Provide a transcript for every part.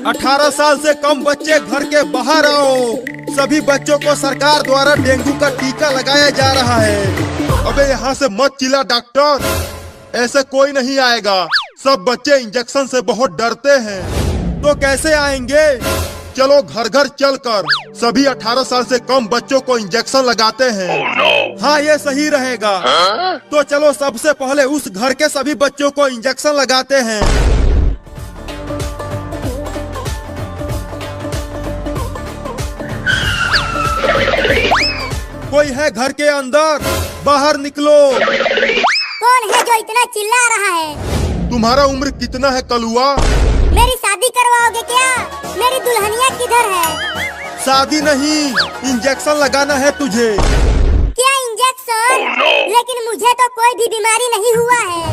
18 साल से कम बच्चे घर के बाहर आओ। सभी बच्चों को सरकार द्वारा डेंगू का टीका लगाया जा रहा है। अबे यहाँ से मत चिल्ला डॉक्टर, ऐसे कोई नहीं आएगा। सब बच्चे इंजेक्शन से बहुत डरते हैं। तो कैसे आएंगे? चलो घर घर चलकर सभी 18 साल से कम बच्चों को इंजेक्शन लगाते हैं। हाँ, ये सही रहेगा। तो चलो सबसे पहले उस घर के सभी बच्चों को इंजेक्शन लगाते हैं। कोई है घर के अंदर? बाहर निकलो। कौन है जो इतना चिल्ला रहा है? तुम्हारा उम्र कितना है कलुआ? मेरी शादी करवाओगे क्या? मेरी दुल्हनिया किधर है? शादी नहीं, इंजेक्शन लगाना है तुझे। क्या इंजेक्शन? लेकिन मुझे तो कोई भी बीमारी नहीं हुआ है।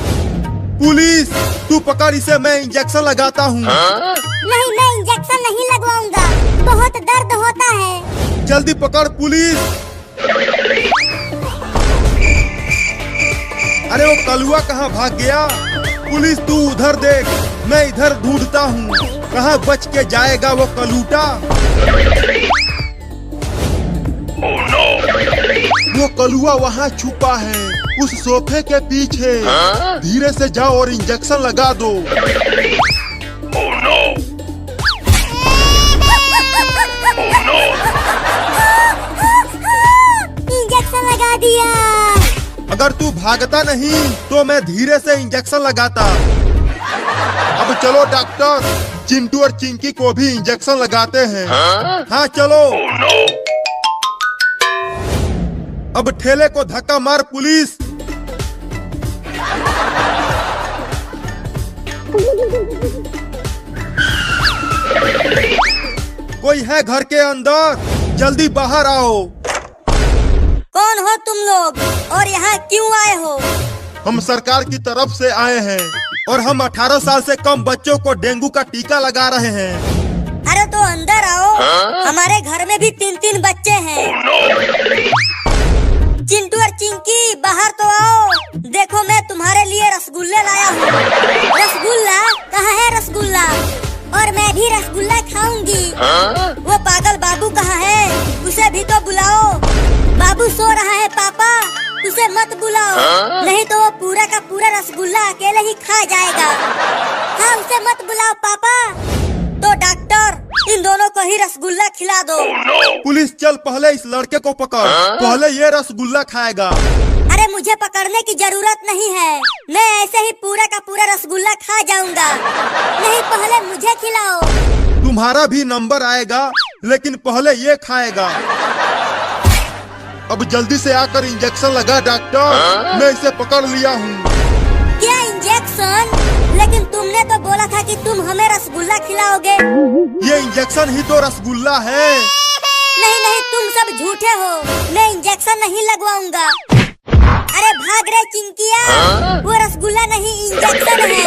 पुलिस, तू पकड़ इसे, मैं इंजेक्शन लगाता हूँ। नहीं, मैं इंजेक्शन नहीं लगवाऊंगा, बहुत दर्द होता है। जल्दी पकड़ पुलिस। अरे वो कलुआ कहाँ भाग गया? पुलिस तू उधर देख, मैं इधर ढूंढता हूँ। कहाँ बच के जाएगा वो कलूटा? वो कलुआ वहाँ छुपा है, उस सोफे के पीछे। धीरे से जाओ और इंजेक्शन लगा दो। इंजेक्शन लगा दिया। अगर तू भागता नहीं तो मैं धीरे से इंजेक्शन लगाता। अब चलो डॉक्टर, चिंटू और चिंकी को भी इंजेक्शन लगाते हैं। हाँ चलो। अब ठेले को धक्का मार पुलिस। कोई है घर के अंदर? जल्दी बाहर आओ। कौन हो तुम लोग और यहाँ क्यों आए हो? हम सरकार की तरफ से आए हैं और हम 18 साल से कम बच्चों को डेंगू का टीका लगा रहे हैं। अरे तो अंदर आओ। हमारे घर में भी 3-3 बच्चे हैं। चिंटू और चिंकी बाहर तो आओ। देखो मैं तुम्हारे लिए रसगुल्ले लाया हूँ। रसगुल्ला? कहाँ है रसगुल्ला? और मैं भी रसगुल्ला खाऊंगी। वो पागल बाबू कहाँ है? उसे भी तो बुलाओ। बाबू सो रहा है पापा, उसे मत बुलाओ, नहीं तो वो पूरा का पूरा रसगुल्ला अकेले ही खा जाएगा। हाँ, उसे मत बुलाओ पापा। तो डॉक्टर, इन दोनों को ही रसगुल्ला खिला दो। पुलिस चल, पहले इस लड़के को पकड़, पहले ये रसगुल्ला खाएगा। अरे मुझे पकड़ने की जरूरत नहीं है, मैं ऐसे ही पूरा का पूरा रसगुल्ला खा जाऊंगा। नहीं, पहले मुझे खिलाओ। तुम्हारा भी नंबर आएगा, लेकिन पहले ये खाएगा। अब जल्दी से आकर इंजेक्शन लगा डॉक्टर, मैं इसे पकड़ लिया हूँ। क्या इंजेक्शन? लेकिन तुमने तो बोला था कि तुम हमें रसगुल्ला खिलाओगे। ये इंजेक्शन ही तो रसगुल्ला है। नहीं नहीं, तुम सब झूठे हो, मैं इंजेक्शन नहीं लगवाऊंगा। अरे भाग रहे चिंकिया, वो रसगुल्ला नहीं इंजेक्शन है।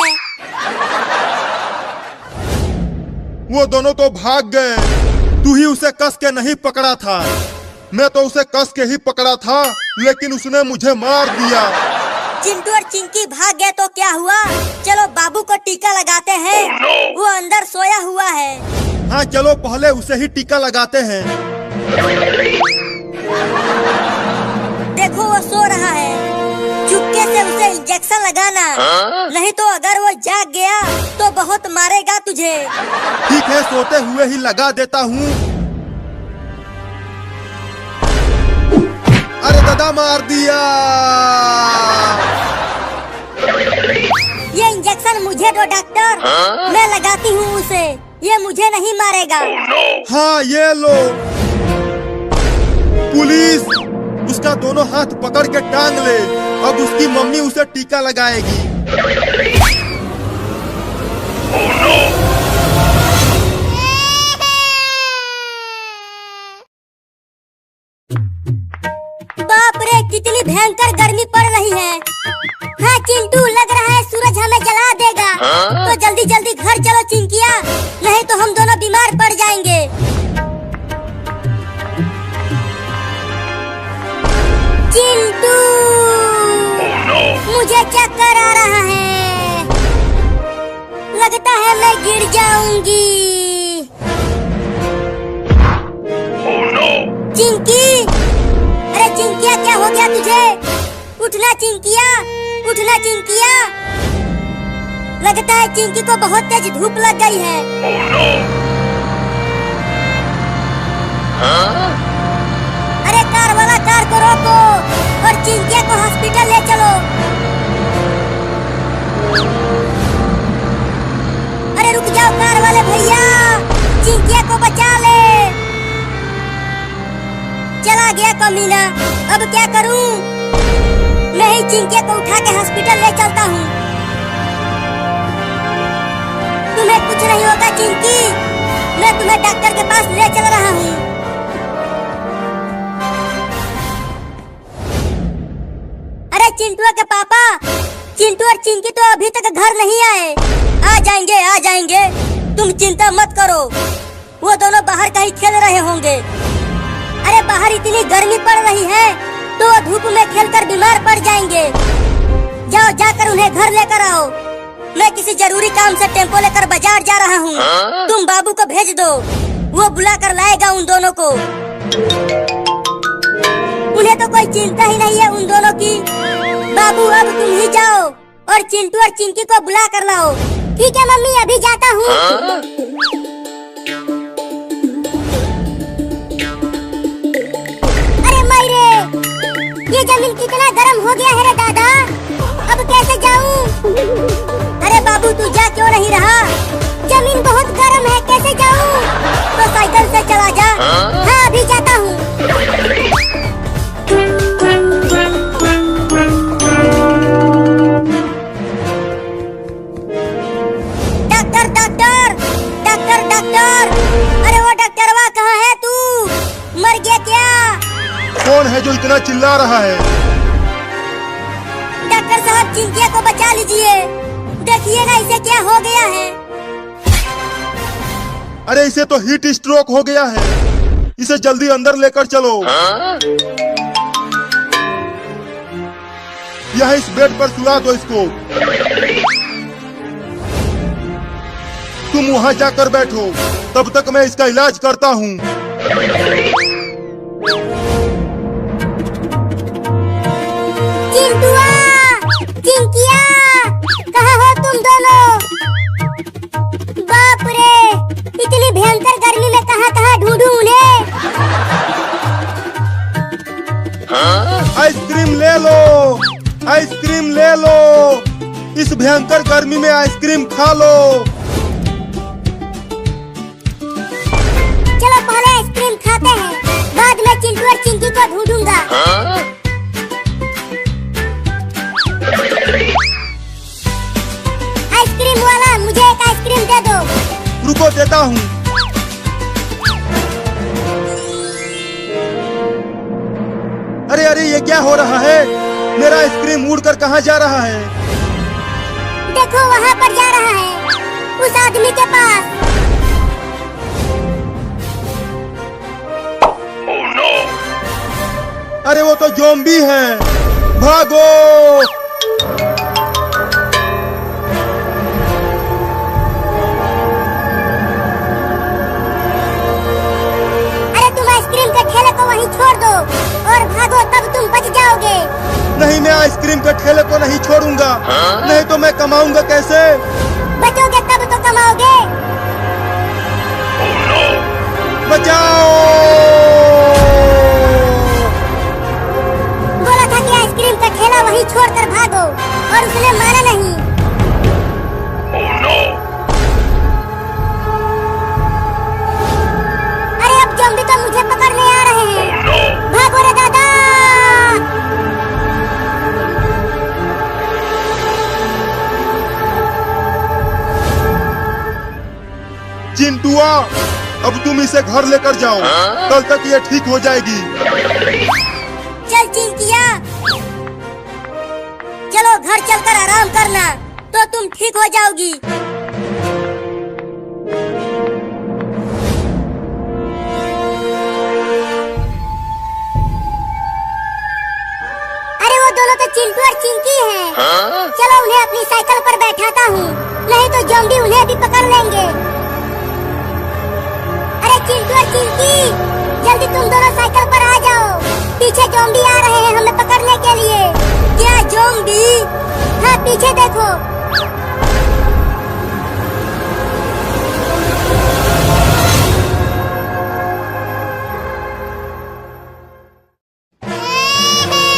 वो दोनों तो भाग गए। तू ही उसे कस के नहीं पकड़ा था। मैं तो उसे कस के ही पकड़ा था, लेकिन उसने मुझे मार दिया। चिंटू और चिंकी भाग गए तो क्या हुआ? चलो बाबू को टीका लगाते हैं। वो अंदर सोया हुआ है। हाँ चलो, पहले उसे ही टीका लगाते हैं। देखो वो सो रहा है, चुपके से उसे इंजेक्शन लगाना, नहीं तो अगर वो जाग गया तो बहुत मारेगा तुझे। ठीक है, सोते हुए ही लगा देता हूँ। अरे दादा, मार दिया। ये इंजेक्शन मुझे दो डॉक्टर, मैं लगाती हूँ उसे, ये मुझे नहीं मारेगा। हाँ ये लो। पुलिस, उसका दोनों हाथ पकड़ के टांग ले। अब उसकी मम्मी उसे टीका लगाएगी। बाप रे, कितनी भयंकर गर्मी पड़ रही है। हाँ चिंटू, लग रहा है सूरज हमें जला देगा। तो जल्दी जल्दी घर चलो चिंकिया, नहीं तो हम दोनों बीमार पड़ जाएंगे। चिंटू, मुझे चक्कर आ रहा है। मैं गिर जाऊंगी। चिंकी, अरे चिंकिया क्या हो गया तुझे? उठना चिंकिया, उठना चिंकिया। लगता है चिंकी को बहुत तेज धूप लग गई है। अरे कार वाला कार को रोको और चिंकिया को हॉस्पिटल ले चलो। अरे रुक जाओ कार वाले भैया, चिंकिया को बचा ले। चला गया कमीना, अब क्या करूं? मैं ही चिंकिया को उठा के हॉस्पिटल ले चलता हूँ। तुम्हें कुछ नहीं होगा चिंकी, मैं तुम्हें डॉक्टर के पास ले चल रहा हूँ। अरे चिंटू के पापा, चिंटू और चिंकी तो अभी तक घर नहीं आए। आ जाएंगे आ जाएंगे, तुम चिंता मत करो। वो दोनों बाहर कहीं खेल रहे होंगे। अरे बाहर इतनी गर्मी पड़ रही है तो वो धूप में खेलकर बीमार पड़ जाएंगे। जाओ जाकर उन्हें घर लेकर आओ। मैं किसी जरूरी काम से टेम्पो लेकर बाजार जा रहा हूँ। तुम बाबू को भेज दो, वो बुला कर लाएगा उन दोनों को। उन्हें तो कोई चिंता ही नहीं है उन दोनों की। बाबू अब तुम ही जाओ और चिंटू और चिंकी को बुला कर लाओ। ठीक है मम्मी, अभी जाता हूँ। ये जमीन कितना गर्म हो गया है रे दादा, अब कैसे जाऊं? अरे बाबू तू जा क्यों नहीं रहा? जमीन बहुत गर्म है, कैसे जाऊं? तो साइकिल से चला जा। हाँ अभी जाता हूँ। डॉक्टर डॉक्टर डॉक्टर डॉक्टर, अरे वो डॉक्टरवा कहाँ है तू? मर गया क्या? कौन है जो इतना चिल्ला रहा है? डॉक्टर साहब चिंकिया को बचा लीजिए, देखिए ना इसे क्या हो गया है। अरे इसे तो हीट स्ट्रोक हो गया है, इसे जल्दी अंदर लेकर चलो। यहाँ इस बेड पर सुला दो इसको। तुम वहाँ जाकर बैठो, तब तक मैं इसका इलाज करता हूँ। चिंकिया, कहाँ हो तुम दोनों? बाप रे, इतनी भयंकर गर्मी में कहाँ ढूंढूं उन्हें? आइसक्रीम ले लो, आइसक्रीम ले लो। इस भयंकर गर्मी में आइसक्रीम खा लो। चलो पहले आइसक्रीम खाते हैं, बाद में चिंटू और चिंकी को ढूंढूंगा। आइसक्रीम वाला, मुझे एक आइसक्रीम दे दो। रुको देता हूँ। अरे अरे ये क्या हो रहा है? मेरा आइसक्रीम उड़कर कहाँ जा रहा है? देखो वहाँ पर जा रहा है, उस आदमी के पास। अरे वो तो ज़ॉम्बी है, भागो। वहीं छोड़ दो और भागो, तब तुम बच जाओगे। नहीं, मैं आइसक्रीम के ठेले को नहीं छोड़ूंगा। नहीं तो मैं कमाऊंगा कैसे? बचोगे तब तो कमाओगे। बचाओ! बोला था कि आइसक्रीम का ठेला वहीं छोड़कर भागो, और उसने माना नहीं। अरे अब ज़ॉम्बी तो मुझे पकड़ने आ रहे हैं। भागो रे दादा! चिंटुआ, अब तुम इसे घर लेकर जाओ, कल तक ये ठीक हो जाएगी। चल चिंकिया, चलो घर चलकर आराम करना, तो तुम ठीक हो जाओगी। अरे वो दोनों तो चिंटू और चिंकी हैं। चलो उन्हें अपनी साइकिल पर बैठाता हूँ, नहीं तो ज़ॉम्बी उन्हें भी पकड़ लेंगे। अरे चिंटू और चिंकी, जल्दी तुम दोनों साइकिल पर आ जाओ, पीछे ज़ॉम्बी आ रहे हैं हमें पकड़ने के लिए। क्या ज़ॉम्बी? हाँ पीछे देखो।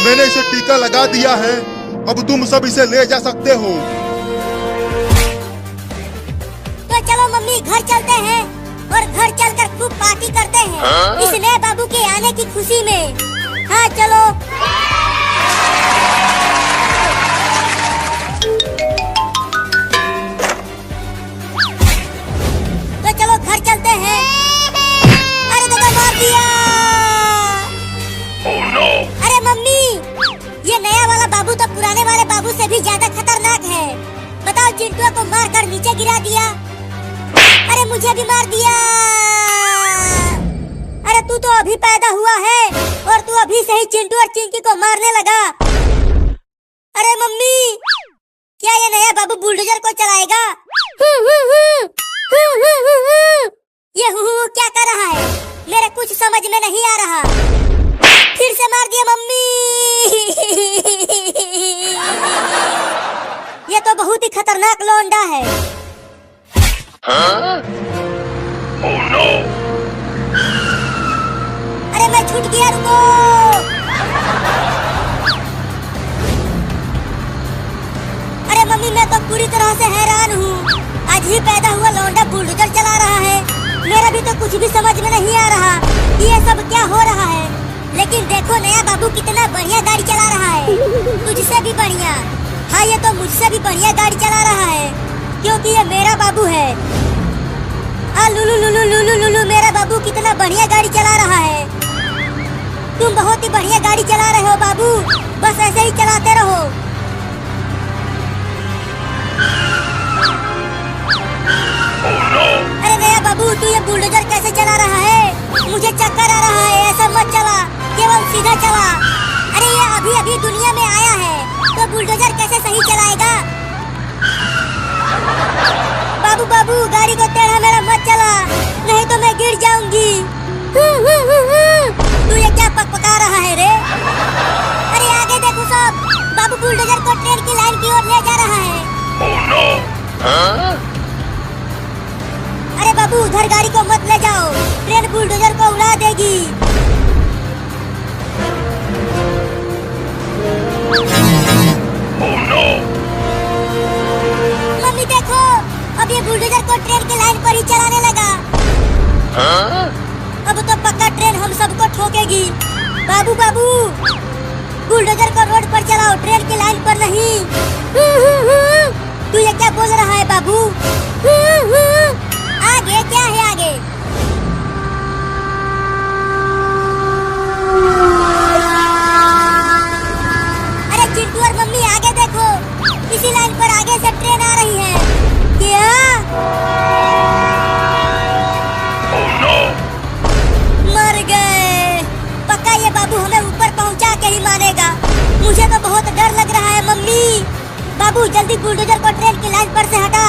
मैंने इसे टीका लगा दिया है, अब तुम सब इसे ले जा सकते हो। तो चलो मम्मी घर चलते हैं और घर चलकर खूब पार्टी करते हैं इस नए बाबू के आने की खुशी में। हाँ चलो। तो चलो घर चलते हैं। अरे दादा मार दिया। अरे मम्मी, ये नया वाला बाबू तो पुराने वाले बाबू से भी ज्यादा खतरनाक है। बताओ, चिंटू को मारकर नीचे गिरा दिया। अरे मुझे भी मार दिया। अरे तू तो अभी पैदा हुआ है और तू अभी से ही चिंटू और चिंकी को मारने लगा। अरे मम्मी, क्या ये नया बाबू बुलडोजर को चलाएगा? ये क्या कर रहा है? मेरे कुछ समझ में नहीं आ रहा। फिर से मार दिया मम्मी। ये तो बहुत ही खतरनाक लौंडा है। Oh no! अरे मैं छूट गया, रुको। अरे मम्मी, मैं तो पूरी तरह से हैरान हूँ। आज ही पैदा हुआ लौंडा बुलडोजर चला रहा है। मेरा भी तो कुछ भी समझ में नहीं आ रहा कि ये सब क्या हो रहा है। लेकिन देखो, नया बाबू कितना बढ़िया गाड़ी चला रहा है, तुझसे भी बढ़िया। हाँ, ये तो मुझसे भी बढ़िया गाड़ी चला रहा है, क्योंकि ये मेरा बाबू है। लुलु लुलु लुलु लुलु, मेरा बाबू कितना बढ़िया गाड़ी चला रहा है। तुम बहुत ही बढ़िया गाड़ी चला रहे हो बाबू, बस ऐसे ही चलाते रहो। अरे नया बाबू, तू ये बुलडोजर कैसे चला रहा है? मुझे चक्कर आ रहा है। ऐसा मत चला, केवल सीधा चला। अरे ये अभी अभी दुनिया में आया है, तो बुलडोजर कैसे सही चलाएगा? बाबू बाबू, गाड़ी को टेढ़ा मेरा मत चला, नहीं तो मैं गिर जाऊंगी। तू ये क्या पकपका रहा है रे? अरे आगे देखो सब, बाबू बुलडोजर को ट्रेन की लाइन की ओर ले जा रहा है। Oh no! अरे बाबू, उधर गाड़ी को मत ले जाओ, ट्रेन बुलडोजर को उड़ा देगी। Oh no! मम्मी देखो, अब ये बुलडोजर को ट्रेन की लाइन पर ही चलाने लगा। अब तो पक्का ट्रेन हम सबको ठोकेगी। बाबू बाबू, बुलडोजर को रोड पर चलाओ, ट्रेन की लाइन पर नहीं। तू ये क्या बोल रहा है बाबू? आगे क्या है आगे? अरे चिंटू और मम्मी आगे देखो, इसी लाइन पर आगे से ट्रेन आ रही है। क्या? Oh no! मर गए। पक्का ये बाबू हमें ऊपर पहुंचा के ही मानेगा। मुझे तो बहुत डर लग रहा है मम्मी। बाबू जल्दी बुलडोजर को ट्रेन की लाइन पर से हटा,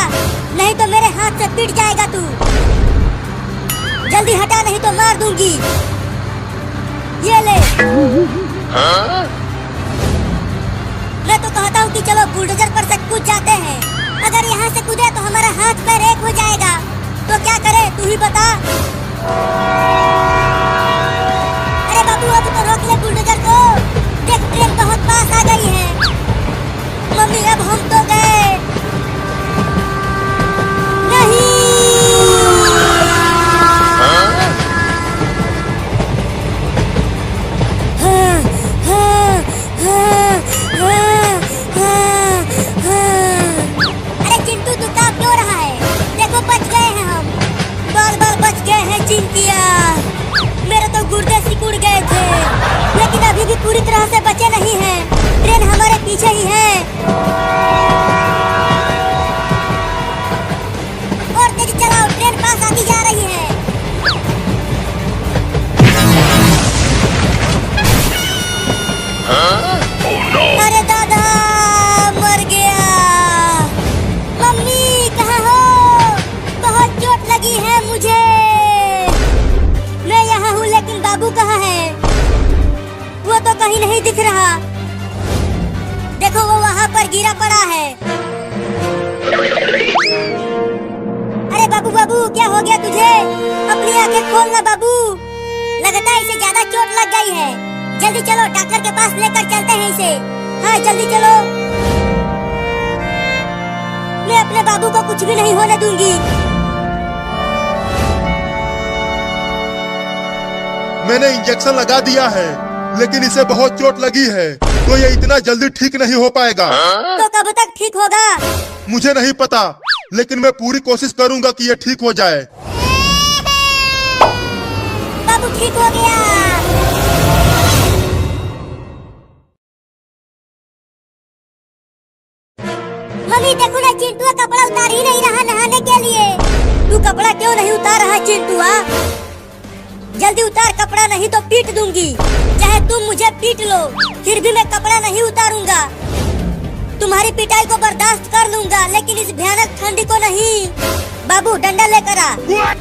नहीं तो मेरे हाथ से पिट जाएगा तू। जल्दी हटा, नहीं तो मार दूंगी। ये ले। मैं तो कहता हूँ कि चलो बुलडोजर पर से कूद जाते हैं। अगर यहाँ से कूदे तो हमारा हाथ पैर एक हो जाएगा। तो क्या करें, तू ही बता। अरे बाबू, अब तो रोक ले बुलडोजर को। देख, ट्रेन बहुत पास आ गई है। मम्मी, अब हम तो गए। नहीं। अरे चिंटू, तू कांप क्यों रहा है? देखो, बच गए हैं हम। बाल बाल बच गए हैं चिंकिया। मेरे तो गुर्दे सिकुड़ गए थे, लेकिन अभी भी पूरी तरह से बचे नहीं हैं। ट्रेन हमारे पीछे ही है। और तेज चलाओ, ट्रेन पास आती जा रही है। Oh no! अरे दादा, मर गया। मम्मी कहाँ हो? पड़ा है। अरे बाबू बाबू, क्या हो गया तुझे? अपनी आंखें खोल ना बाबू। लगता है इसे ज्यादा चोट लग गई है। जल्दी चलो, डॉक्टर के पास लेकर चलते हैं इसे। हाँ जल्दी चलो। मैं अपने बाबू को कुछ भी नहीं होने दूंगी। मैंने इंजेक्शन लगा दिया है, लेकिन इसे बहुत चोट लगी है, तो ये इतना जल्दी ठीक नहीं हो पाएगा। तो कब तक ठीक होगा? मुझे नहीं पता, लेकिन मैं पूरी कोशिश करूंगा कि ये ठीक हो जाए। बाबू ठीक हो गया। मम्मी देखो ना, चिंटुआ कपड़ा उतार ही नहीं रहा नहाने के लिए। तू कपड़ा क्यों नहीं उतार रहा चिंटुआ? जल्दी उतार कपड़ा, नहीं तो पीट दूंगी। चाहे तुम मुझे पीट लो, फिर भी मैं कपड़ा नहीं उतारूंगा। तुम्हारी पिटाई को बर्दाश्त कर लूंगा, लेकिन इस भयानक ठंडी को नहीं। बाबू डंडा लेकर आ।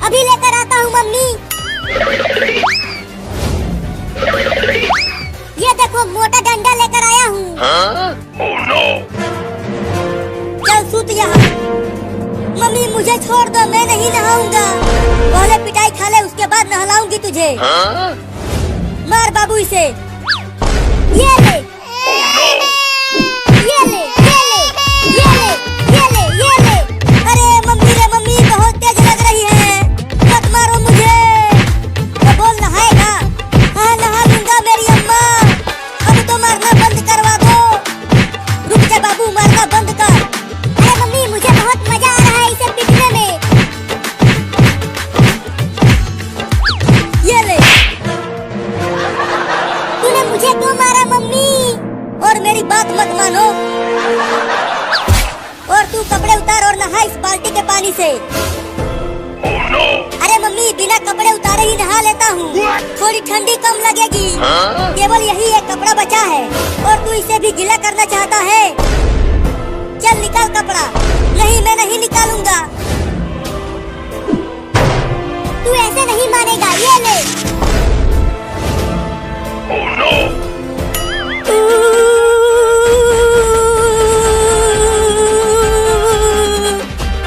अभी लेकर आता हूँ मम्मी। ये देखो, मोटा डंडा लेकर आया हूँ। Oh no! चल सूत यहाँ। मम्मी मुझे छोड़ दो, मैं नहीं नहाऊंगा। पहले पिटाई खा ले, उसके बाद नहलाऊंगी तुझे। मार बाबू इसे। ये ले, ये ले, ये ले, ये ले, ये ले, ये ले। अरे मम्मी रे मम्मी, बहुत तेज लग रही है। मत मारो मुझे। तो बोल नहाएगा? हाँ नहा लूंगा मेरी अम्मा। अब तो मारना बंद करवा दो। रुक जा बाबू, मारना बंद कर। अरे मम्मी मुझे बहुत मजा आ रहा है इसे पीटने में। ये ले। तूने मुझे क्यों मारा मम्मी? और मेरी बात मत मानो। और तू कपड़े उतार और नहा इस बाल्टी के पानी से। Oh no! अरे मम्मी बिना कपड़े उतारे ही नहा लेता हूँ, थोड़ी ठंडी कम लगेगी। केवल यही एक कपड़ा बचा है और तू इसे भी गीला करना चाहता है। चल निकाल कपड़ा। नहीं, मैं नहीं निकालूंगा। तू ऐसे नहीं मानेगा। ये ले। Oh no!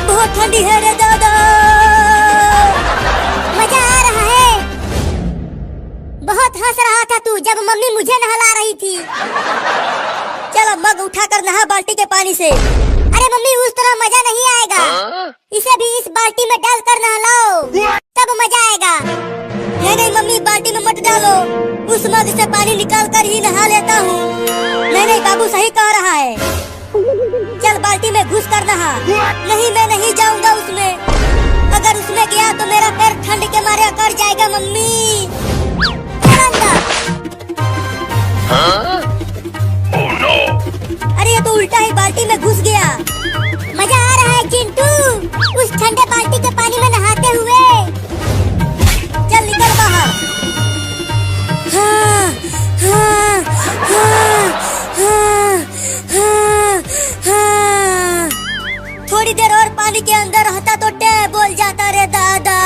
बहुत ठंडी है रे दादा। मजा आ रहा है। बहुत हंस रहा था तू जब मम्मी मुझे नहला रही थी। चलो मग उठाकर नहा बाल्टी के पानी से। अरे मम्मी उस तरह मजा नहीं आएगा। इसे भी इस बाल्टी में डालकर नहलाओ, तब मजा आएगा। नहीं नहीं मम्मी, बाल्टी में मत डालो। उस मग से पानी निकाल कर ही नहा लेता हूँ। नहीं नहीं बाबू सही कह रहा है। चल बाल्टी में घुस कर नहा। नहीं मैं नहीं जाऊंगा उसमें। अगर उसमें गया तो मेरा पैर ठंड के मारे अकड़ जाएगा मम्मी। चल अंदर। Oh no! अरे ये तो उल्टा ही बाल्टी में घुस गया। मजा आ रहा है चिंटू उस ठंडे बाल्टी के पानी में नहाते हुए। चल निकल बाहर। हाँ, हाँ, हाँ, हाँ, हाँ, हाँ। थोड़ी देर और पानी के अंदर रहता तो टे बोल जाता रे दादा।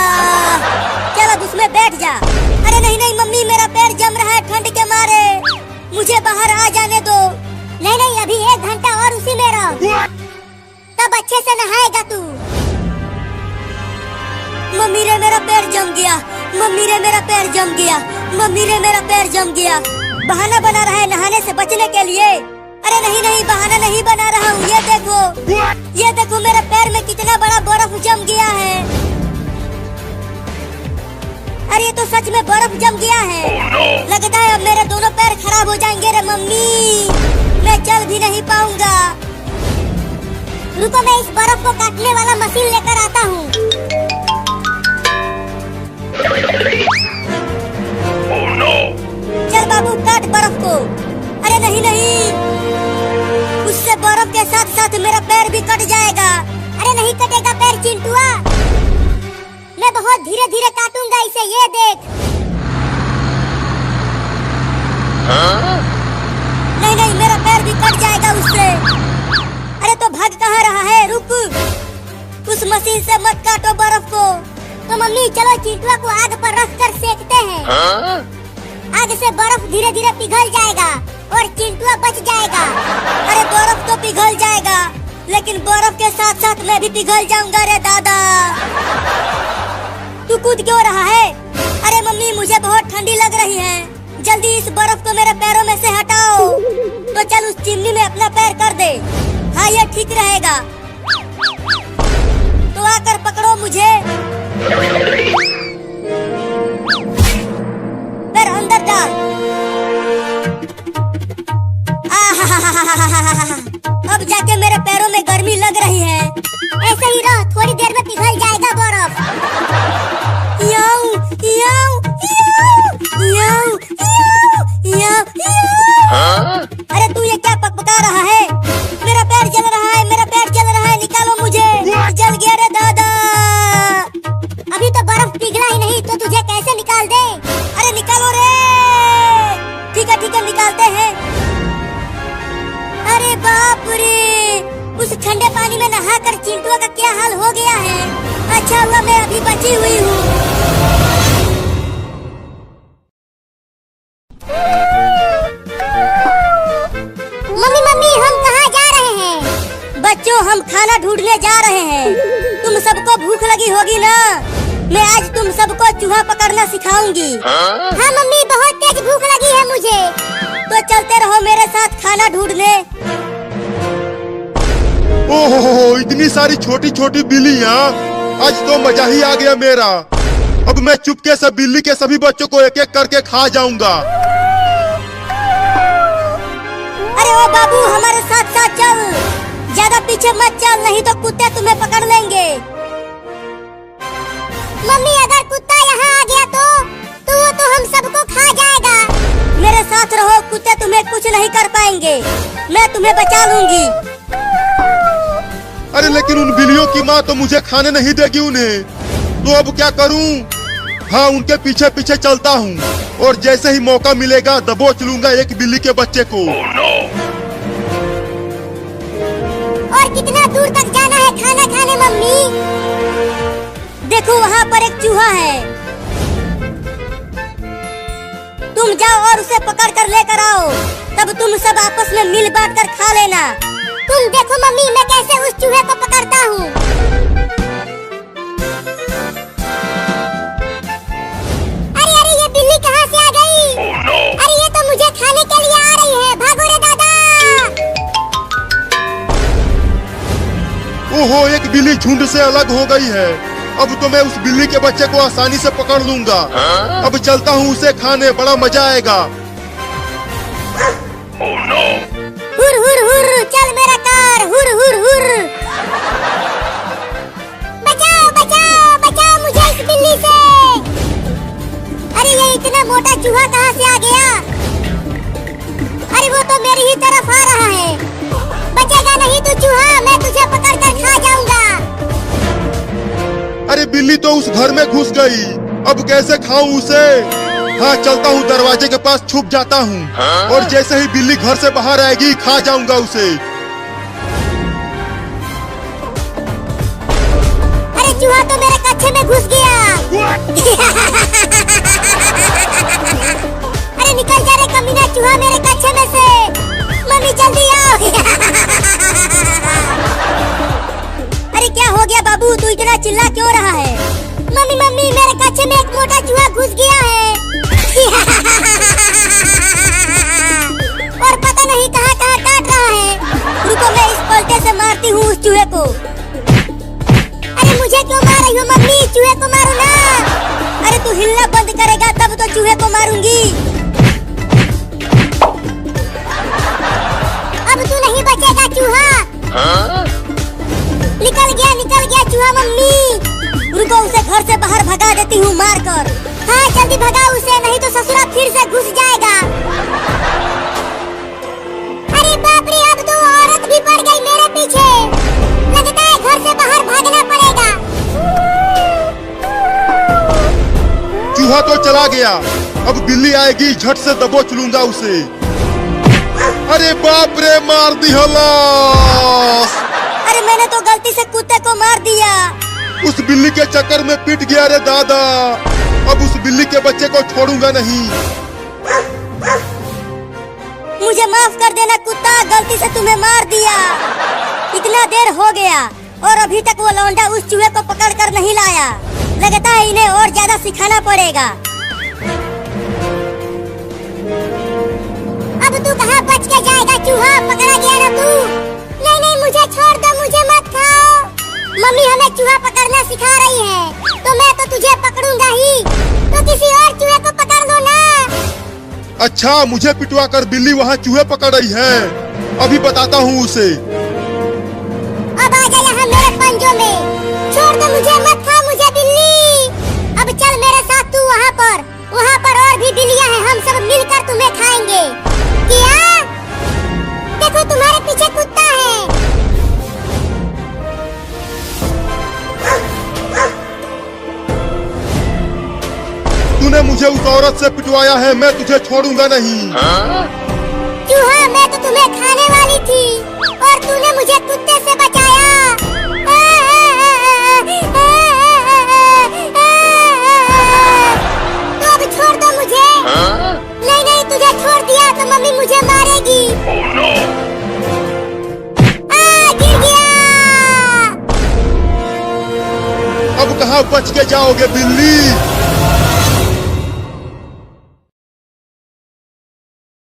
चल अब उसमें बैठ जा। अरे नहीं नहीं मम्मी, मेरा पैर जम रहा है ठंड के मारे। मुझे बाहर आ जाने दो। नहीं नहीं, अभी 1 घंटा और उसी में रहो, तब अच्छे से नहाएगा तू। मम्मी रे मेरा पैर जम गया। मम्मी रे मेरा पैर जम गया। मम्मी रे मेरा पैर जम गया। बहाना बना रहा है नहाने से बचने के लिए। अरे नहीं नहीं, बहाना नहीं बना रहा हूँ। ये देखो मेरे पैर में कितना बड़ा बर्फ जम गया है। अरे ये तो सच में बर्फ जम गया है। लगता है अब मेरे दोनों पैर खराब हो जाएंगे रे मम्मी। मैं चल भी नहीं पाऊंगा। रुको, मैं इस बर्फ को काटने वाला मशीन लेकर आता हूँ। Oh no! चल बाबू काट बर्फ को। अरे नहीं नहीं, उससे बर्फ के साथ साथ मेरा पैर भी कट जाएगा। अरे नहीं कटेगा पैर चिंटुआ, मैं बहुत धीरे धीरे काटूंगा इसे। ये देख। नहीं नहीं, मेरा पैर भी कट जाएगा उससे। अरे तो भाग कहाँ रहा है? रुक, उस मशीन से मत काटो बर्फ को। तो मम्मी चलो चिंटुआ को आग पर रख कर सेकते हैं। आग से बर्फ धीरे धीरे पिघल जाएगा और चिंटुआ बच जाएगा। अरे बर्फ तो पिघल जाएगा, लेकिन बर्फ के साथ साथ मैं भी पिघल जाऊंगा रे दादा। तू कूद क्यों रहा है? अरे मम्मी मुझे बहुत ठंडी लग रही है, जल्दी इस बर्फ को मेरे पैरों में से हटाओ। तो चल उस चिमनी में अपना पैर कर दे। हाँ ये ठीक रहेगा। तो आकर पकड़ो मुझे। पैर अंदर डाल। अब जाके मेरे पैरों में गर्मी लग रही है। ऐसे ही रहो, थोड़ी देर में पिघल जाएगा बर्फ। याऊ, याऊ, याऊ, याऊ, याऊ, याऊ। अरे तू ये क्या पकपका रहा है? मेरा पैर जल रहा है, मेरा पैर जल रहा है, निकालो मुझे। जल गया रे दादा। अभी तो बर्फ पिघला ही नहीं, तो तुझे कैसे निकाल दे? अरे निकालो रे। ठीक है निकालते हैं। अरे बाप रे, उस ठंडे पानी में नहाकर चिंटुआ का क्या हाल हो गया है। अच्छा हुआ मैं अभी बची हुई हूँ। मम्मी हम कहाँ जा रहे हैं? बच्चों हम खाना ढूंढने जा रहे हैं। तुम सबको भूख लगी होगी ना? मैं आज तुम सबको चूहा पकड़ना सिखाऊंगी। हाँ मम्मी बहुत तेज भूख लगी है मुझे। तो चलते रहो मेरे साथ खाना ढूंढने। ओहो इतनी सारी छोटी छोटी बिल्लियाँ, आज तो मजा ही आ गया मेरा। अब मैं चुपके से बिल्ली के सभी बच्चों को एक एक करके खा जाऊंगा। अरे ओ बाबू हमारे साथ साथ चल, ज्यादा पीछे मत चल, नहीं तो कुत्ते तुम्हें पकड़ लेंगे। मम्मी अगर कुत्ता यहाँ आ गया तो वो तो हम सबको खा जाएगा। मेरे साथ रहो, कुत्ते तुम्हें कुछ नहीं कर पाएंगे, मैं तुम्हें बचा लूंगी। अरे लेकिन उन बिल्लियों की माँ तो मुझे खाने नहीं देगी उन्हें, तो अब क्या करूं? हाँ उनके पीछे पीछे चलता हूँ और जैसे ही मौका मिलेगा दबोच लूंगा एक बिल्ली के बच्चे को। Oh no! और कितना दूर तक जाना है खाना खाने मम्मी? देखो वहाँ पर एक चूहा है, तुम जाओ और उसे पकड़ कर लेकर आओ, तब तुम सब आपस में मिल बांट कर खा लेना। तुम देखो मम्मी मैं कैसे उस चूहे को पकड़ता हूँ। अरे अरे ये बिल्ली कहाँ से आ गई? Oh no! अरे ये तो मुझे खाने के लिए आ रही है, भागो रे दादा। ओहो एक बिल्ली झुंड से अलग हो गई है। अब तो मैं उस बिल्ली के बच्चे को आसानी से पकड़ लूंगा। अब चलता हूँ उसे खाने, बड़ा मजा आएगा। Oh no! हुर हुर हुर चल मेरा कार, हुर हुर हुर। बचाओ बचाओ बचाओ मुझे इस बिल्ली से। अरे ये इतना मोटा चूहा कहाँ से आ गया? अरे वो तो मेरी ही तरफ आ रहा है। बचेगा नहीं तू चूहा, मैं तुझे पकड़ कर खा जाऊंगा। अरे बिल्ली तो उस घर में घुस गई, अब कैसे खाऊं उसे? हाँ चलता हूँ, दरवाजे के पास छुप जाता हूँ और जैसे ही बिल्ली घर से बाहर आएगी खा जाऊंगा उसे। अरे चूहा तो मेरे कच्छे में घुस गया। अरे निकल जा रे कमीना चूहा मेरे कच्छे में से। मम्मी जल्दी आओ। अरे क्या हो गया बाबू, तू इतना चिल्ला क्यों रहा है? मम्मी मम्मी मेरे कच्छे में एक मोटा चूहा घुस गया है। और पता नहीं कहाँ कहाँ काट रहा है। रुको मैं इस पलटे से मारती हूँ उस चूहे को। अरे मुझे क्यों मार रही हो मम्मी, चूहे को मारो ना। अरे तू हिलना बंद करेगा तब तो चूहे को मारूंगी। अब तू नहीं बचेगा चूहा। निकल गया चूहा मम्मी। रुको उसे घर से बाहर भगा देती हूँ मार कर। हाँ जल्दी भगा उसे, नहीं तो ससुरा फिर से घुस जाएगा। अरे बाप रे अब तो औरत भी पड़ गई मेरे पीछे। लगता है घर से बाहर भागना पड़ेगा। चूहा तो चला गया, अब बिल्ली आएगी झट से दबोच लूंगा उसे। अरे बाप रे मार दी हलास। अरे मैंने तो गलती से कुत्ते को मार दिया। उस बिल्ली के चक्कर में पिट गया रे दादा। अब उस बिल्ली के बच्चे को छोड़ूंगा नहीं। मुझे माफ कर देना कुत्ता, गलती से तुम्हें मार दिया। इतना देर हो गया और अभी तक वो लौंडा उस चूहे को पकड़ कर नहीं लाया। लगता है इन्हें और ज्यादा सिखाना पड़ेगा। अब तू कहाँ बच के जाएगा चूहा, पकड़ा गया ना तू। नहीं नहीं मुझे छोड़ दो, मुझे मत खाओ। मम्मी हमें चूहा पकड़ना सिखा रही है, तो मैं तो तुझे पकड़ूंगा ही। तो किसी और चूहे को पकड़ लो ना। अच्छा, मुझे पिटवा कर बिल्ली वहाँ चूहे पकड़ रही है। अभी बताता हूँ उसे। अब आ जा यहाँ मेरे पंजों में। छोड़ दो मुझे, मत खा मुझे बिल्ली। अब चल मेरे साथ तू वहाँ पर और भी बिल्लियाँ हैं, हम सब मिलकर तुम्हें खाएंगे। क्या? देखो तुम्हारे पीछे कुत्ता है। तूने मुझे उस औरत से पिटवाया है, मैं तुझे छोड़ूंगा नहीं। चूहा, मैं तो तुम्हें खाने वाली थी और तूने मुझे कुत्ते से बचाया। तो अब छोड़ दो मुझे। नहीं नहीं, तुझे छोड़ दिया तो मम्मी मुझे मारेगी। Oh no! गिर गया। अब कहाँ बच के जाओगे बिल्ली?